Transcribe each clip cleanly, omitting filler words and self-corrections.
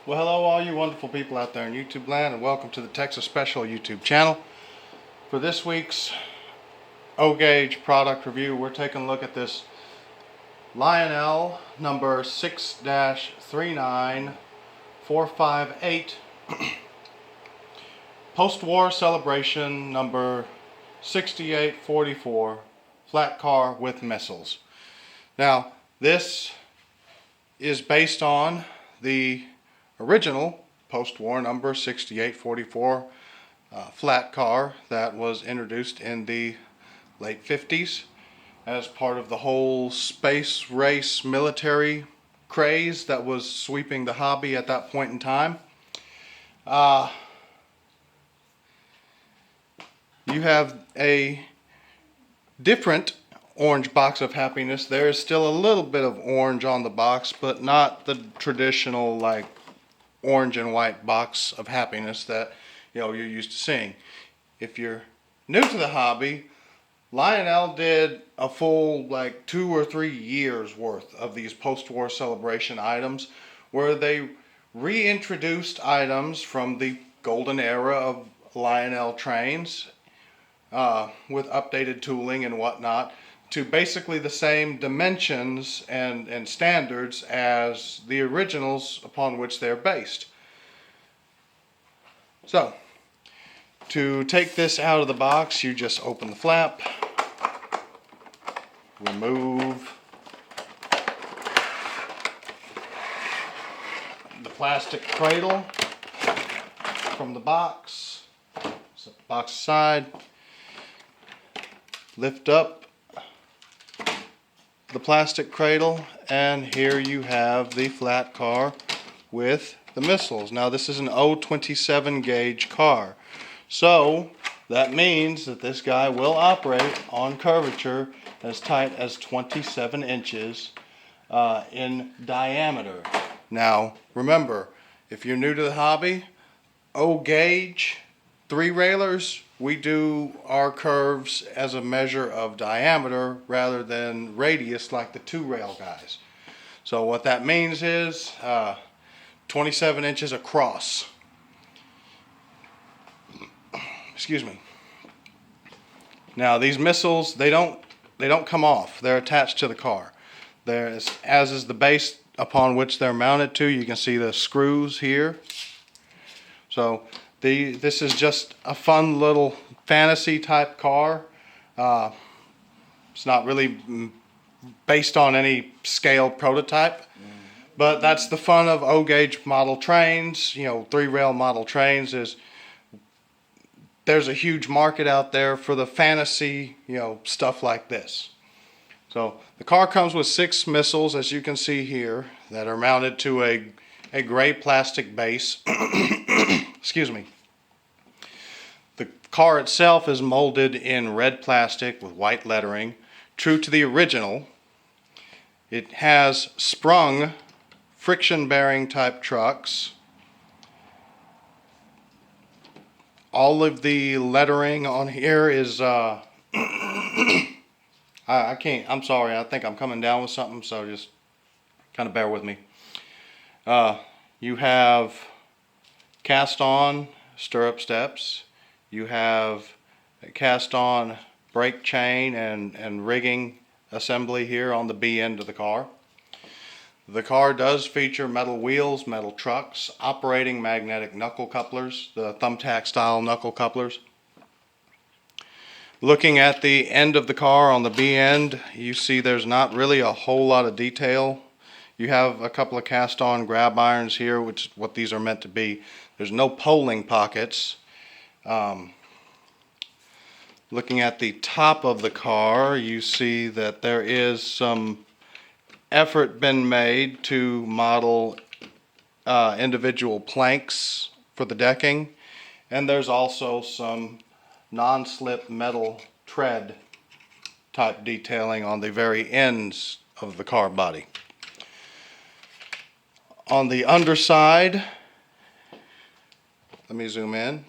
Well, hello all you wonderful people out there in YouTube land, and welcome to the Texas Special YouTube channel. For this week's O-Gauge product review, we're taking a look at this Lionel number 6-39458 Postwar Celebration number 6844 flat car with missiles. Now, this is based on the original post-war number 6844 flat car that was introduced in the late 50s as part of the whole space race military craze that was sweeping the hobby at that point in time. You have a different orange box of happiness. There is still a little bit of orange on the box, but not the traditional like orange and white box of happiness that you're used to seeing. If you're new to the hobby, Lionel did a full 2 or 3 years worth of these post-war celebration items where they reintroduced items from the golden era of Lionel trains with updated tooling and whatnot to basically the same dimensions and standards as the originals upon which they're based. So, to take this out of the box, you just open the flap, remove the plastic cradle from the box, set the box aside, lift up the plastic cradle, and here you have the flat car with the missiles. Now this is an 027 gauge car, so that means that this guy will operate on curvature as tight as 27 inches in diameter. Now remember, if you're new to the hobby, O-Gauge 3-railers, we do our curves as a measure of diameter rather than radius like the 2-rail guys. So what that means is 27 inches across. Excuse me. Now these missiles, they don't come off. They're attached to the car. There's, as is the base upon which they're mounted to. You can see the screws here. So this is just a fun little fantasy type car. It's not really based on any scaled prototype, but that's the fun of O-Gauge model trains. 3-rail model trains is there's a huge market out there for the fantasy, stuff like this. So the car comes with 6 missiles, as you can see here, that are mounted to a gray plastic base. Excuse me. The car itself is molded in red plastic with white lettering, true to the original. It has sprung friction bearing type trucks. All of the lettering on here is I can't, I'm sorry, I think I'm coming down with something, so just kind of bear with me. You have cast on stirrup steps. You have a cast on brake chain and rigging assembly here on the B end of the car. The car does feature metal wheels, metal trucks, operating magnetic knuckle couplers, the thumbtack style knuckle couplers. Looking at the end of the car on the B end, you see there's not really a whole lot of detail. You have a couple of cast on grab irons here, which is what these are meant to be. There's no polling pockets. Looking at the top of the car, you see that there is some effort been made to model individual planks for the decking, and there's also some non-slip metal tread type detailing on the very ends of the car body. On the underside, let me zoom in.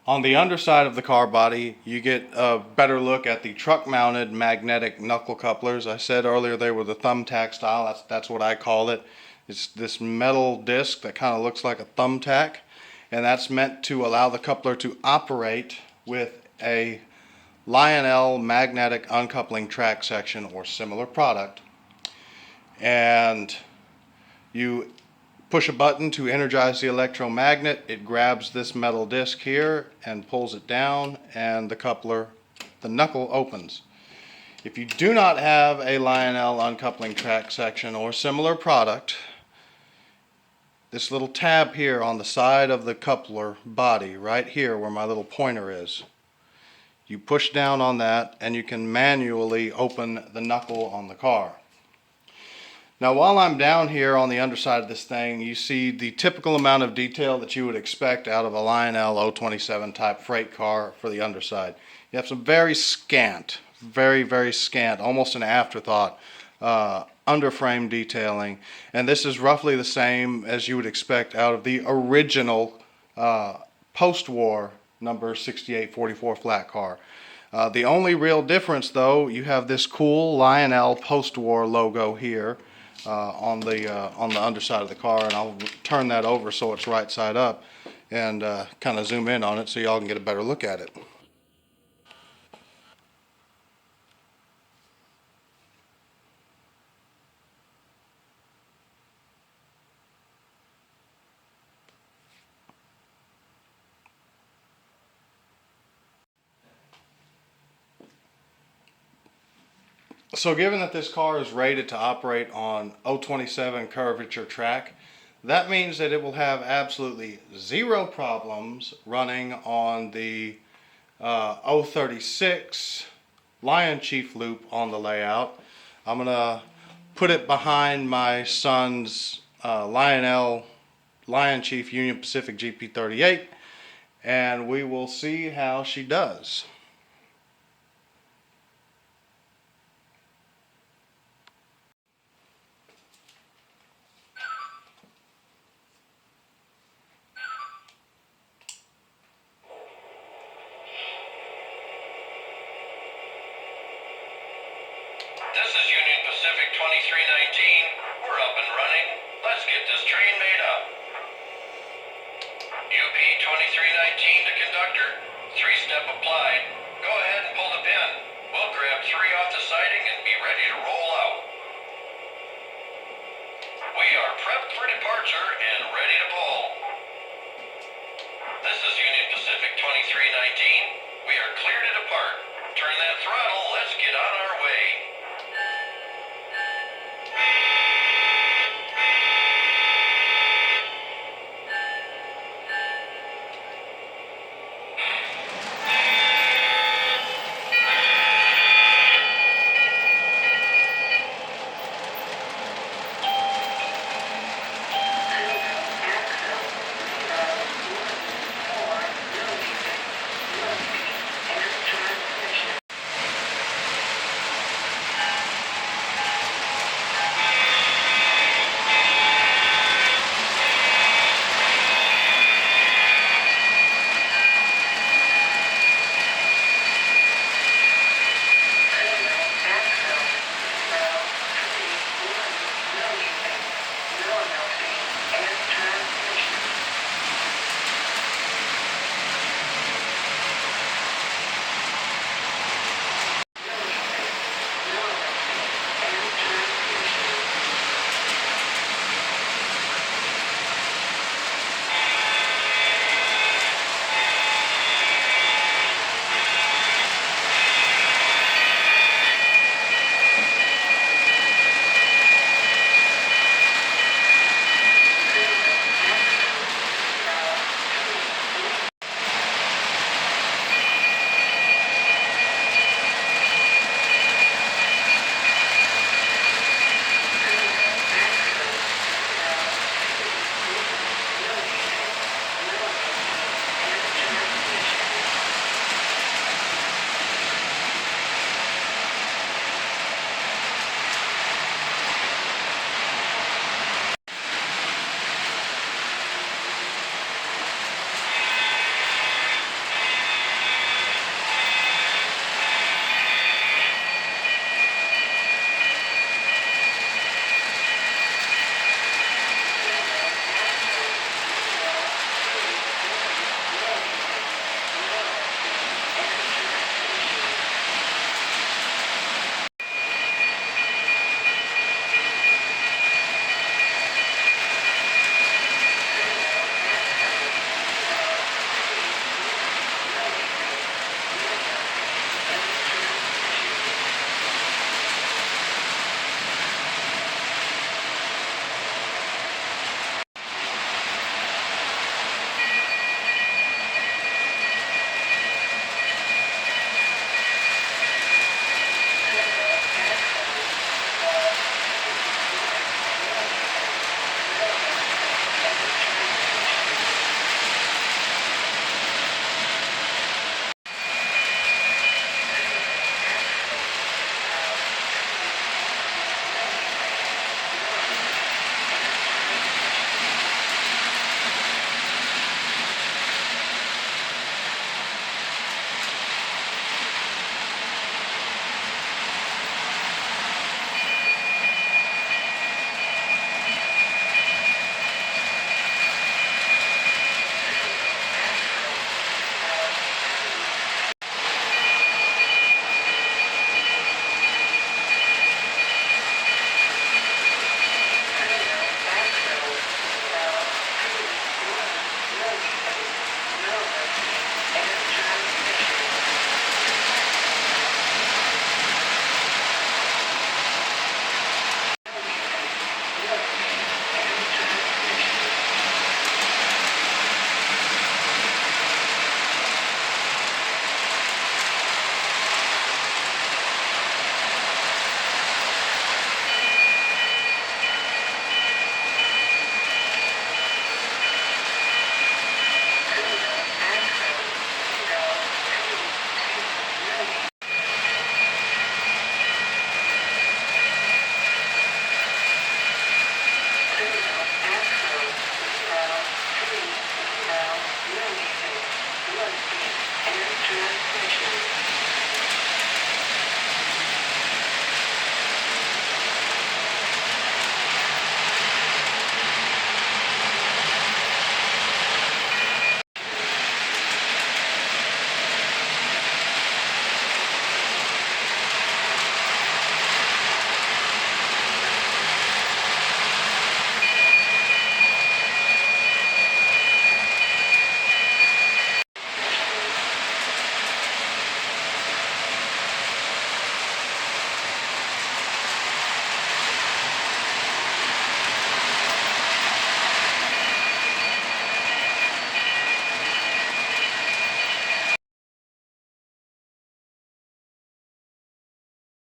On the underside of the car body, you get a better look at the truck-mounted magnetic knuckle couplers. I said earlier they were the thumbtack style. That's what I call it. It's this metal disc that kind of looks like a thumbtack, and that's meant to allow the coupler to operate with a Lionel magnetic uncoupling track section or similar product. And you push a button to energize the electromagnet. It grabs this metal disc here and pulls it down, and the coupler, the knuckle, opens. If you do not have a Lionel uncoupling track section or similar product, this little tab here on the side of the coupler body, right here where my little pointer is, you push down on that and you can manually open the knuckle on the car. Now, while I'm down here on the underside of this thing, you see the typical amount of detail that you would expect out of a Lionel 027 type freight car for the underside. You have some very scant, very scant, almost an afterthought, underframe detailing. And this is roughly the same as you would expect out of the original post-war number 6844 flat car. The only real difference, though, you have this cool Lionel post-war logo here on the underside of the car, and I'll turn that over so it's right side up and kind of zoom in on it so y'all can get a better look at it. So given that this car is rated to operate on 027 curvature track, that means that it will have absolutely zero problems running on the 036 Lion Chief loop on the layout. I'm going to put it behind my son's Lionel Lion Chief Union Pacific GP38, and we will see how she does. This is Union Pacific 2319. We're up and running. Let's get this train made up. UP 2319 to conductor. 3-step applied. Go ahead and pull the pin. We'll grab 3